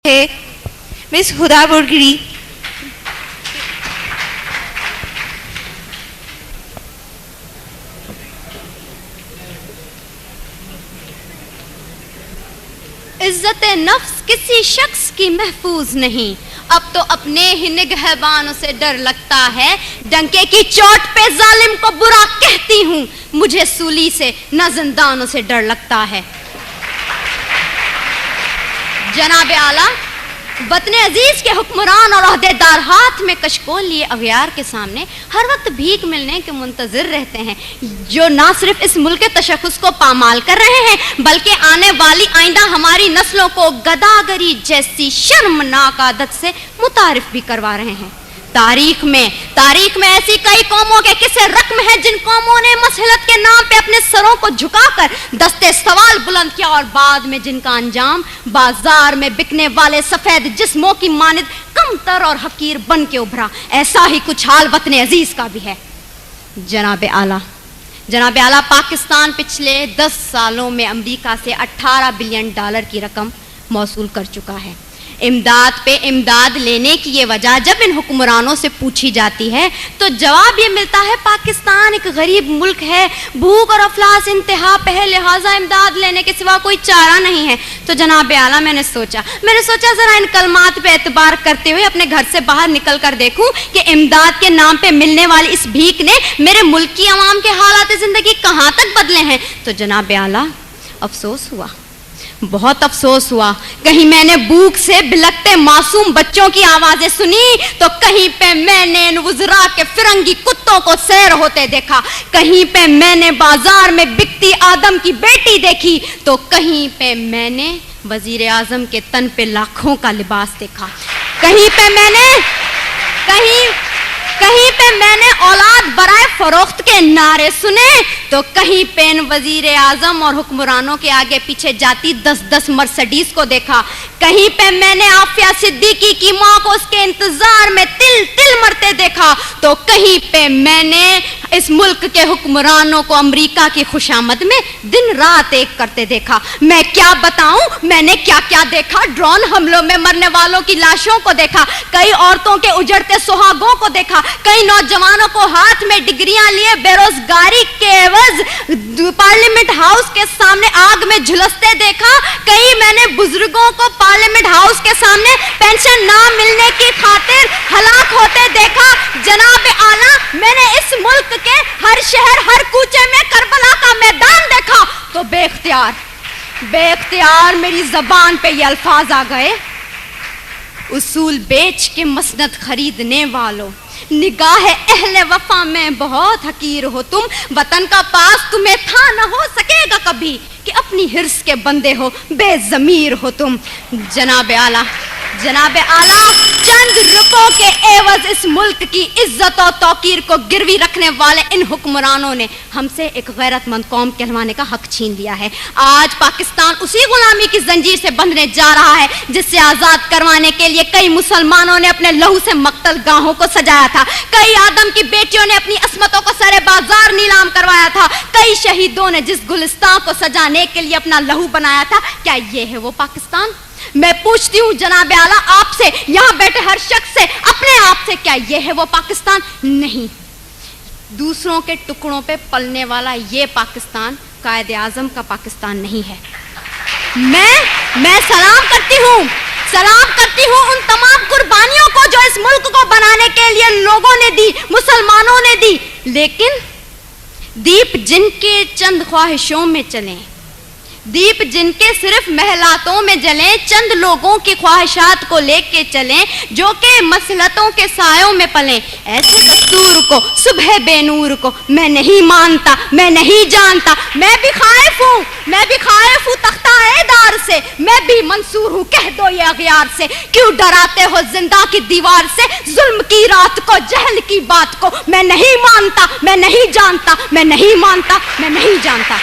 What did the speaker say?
ہے مس ہدا برگری. عزت نفس کسی شخص کی محفوظ نہیں، اب تو اپنے ہی نگہبانوں سے ڈر لگتا ہے. ڈنکے کی چوٹ پہ ظالم کو برا کہتی ہوں، مجھے سولی سے نہ زندانوں سے ڈر لگتا ہے. جناب اعلیٰ، وطن عزیز کے حکمران اور عہدیدار ہاتھ میں کشکول لیے اغیار کے سامنے ہر وقت بھیک ملنے کے منتظر رہتے ہیں، جو نہ صرف اس ملک کے تشخص کو پامال کر رہے ہیں بلکہ آنے والی آئندہ ہماری نسلوں کو گداگری جیسی شرمناک عادت سے متعارف بھی کروا رہے ہیں. تاریخ میں ایسی کئی قوموں کے قصے رقم ہیں جن قوموں نے مسلط کے نام پہ اپنے سروں کو جھکا کر دستے سوال بلند کیا اور بعد میں جن کا انجام بازار میں بکنے والے سفید جسموں کی مانند کمتر اور حقیر بن کے ابھرا. ایسا ہی کچھ حال وطن عزیز کا بھی ہے. جناب اعلیٰ، پاکستان پچھلے 10 سالوں میں امریکہ سے $18 بلین کی رقم موصول کر چکا ہے. امداد پہ امداد لینے کی یہ وجہ جب ان حکمرانوں سے پوچھی جاتی ہے تو جواب یہ ملتا ہے پاکستان ایک غریب ملک ہے، بھوک اور افلاس انتہا پہ ہے، لہٰذا امداد لینے کے سوا کوئی چارہ نہیں ہے. تو جناب اعلیٰ، میں نے سوچا ذرا ان کلمات پہ اعتبار کرتے ہوئے اپنے گھر سے باہر نکل کر دیکھوں کہ امداد کے نام پہ ملنے والی اس بھیک نے میرے ملک کی عوام کے حالات زندگی کہاں تک بدلے ہیں. تو جناب اعلیٰ، بہت افسوس ہوا. کہیں میں نے بھوک سے بلکتے معصوم بچوں کی آوازیں سنی تو کہیں پہ میں نے ان وزراء کے فرنگی کتوں کو سیر ہوتے دیکھا، کہیں پہ میں نے بازار میں بکتی آدم کی بیٹی دیکھی تو کہیں پہ میں نے وزیر اعظم کے تن پہ لاکھوں کا لباس دیکھا، کہیں پہ میں نے اولاد برائے فروخت کے نعرے سنے تو کہیں پہ ان وزیر اعظم اور حکمرانوں کے آگے پیچھے جاتی 10 مرسڈیز کو دیکھا، کہیں پہ میں نے عافیہ صدیقی کی ماں کو اس کے انتظار میں تل مرتے دیکھا تو کہیں پہ میں نے اس ملک کے حکمرانوں کو امریکہ کی خوشامد میں دن رات ایک کرتے دیکھا. میں کیا بتاؤں میں نے کیا دیکھا. ڈرون حملوں میں مرنے والوں کی لاشوں کو دیکھا، کئی عورتوں کے اجڑتے سہاگوں کو دیکھا، کئی نوجوانوں کو ہاتھ میں ڈگریاں لیے بے روزگاری کے عوض پارلیمنٹ ہاؤس کے سامنے آگ میں جھلستے دیکھا، کئی میں نے بزرگوں کو پارلیمنٹ ہاؤس کے سامنے پینشن نہ ملنے کی خاطر ہلاک ہوتے دیکھا. جناب اعلیٰ، میں نے اس ملک کے ہر شہر ہر کوچے میں کربلا کا میدان دیکھا تو بے اختیار میری زبان پہ یہ الفاظ آ گئے: اصول بیچ کے مسند خریدنے والوں، نگاہ اہل وفا میں بہت حقیر ہو تم. وطن کا پاس تمہیں تھا نہ ہو سکے گا کبھی کہ اپنی حرص کے بندے ہو، بے ضمیر ہو تم. جناب اعلیٰ، چند روپوں کے عوض اس ملک کی عزت و توقیر کو گروی رکھنے والے ان حکمرانوں نے ہم سے ایک غیرت مند قوم کہلوانے کا حق چھین لیا ہے. آج پاکستان اسی غلامی کی زنجیر سے بندھنے جا رہا ہے جس سے آزاد کروانے کے لیے کئی مسلمانوں نے اپنے لہو سے مقتل گاہوں کو سجایا تھا، کئی آدم کی بیٹیوں نے اپنی عصمتوں کو سرے بازار نیلام کروایا تھا، کئی شہیدوں نے جس گلستان کو سجانے کے لیے اپنا لہو بنایا تھا. کیا یہ ہے وہ پاکستان؟ میں پوچھتی ہوں جناب اعلیٰ آپ سے، یہاں بیٹھے ہر شخص سے، اپنے آپ سے، کیا یہ ہے وہ پاکستان؟ نہیں. دوسروں کے ٹکڑوں پہ پلنے والا یہ پاکستان قائد اعظم کا پاکستان نہیں ہے. میں سلام کرتی ہوں ان تمام قربانیوں کو جو اس ملک کو بنانے کے لیے لوگوں نے دی، مسلمانوں نے دی، لیکن دیپ جن کے چند خواہشوں میں چلیں، دیپ جن کے صرف محلاتوں میں جلیں، چند لوگوں کی خواہشات کو لے کے چلیں جو کہ مسلطوں کے سایوں میں پلیں، ایسے دستور کو، صبح بے نور کو میں نہیں مانتا، میں نہیں جانتا. میں بھی خائف ہوں تختہ دار سے، میں بھی منصور ہوں کہہ دو یہ اغیار سے. کیوں ڈراتے ہو زندہ کی دیوار سے، ظلم کی رات کو، جہل کی بات کو؟ میں نہیں مانتا، میں نہیں جانتا، میں نہیں مانتا، میں نہیں جانتا.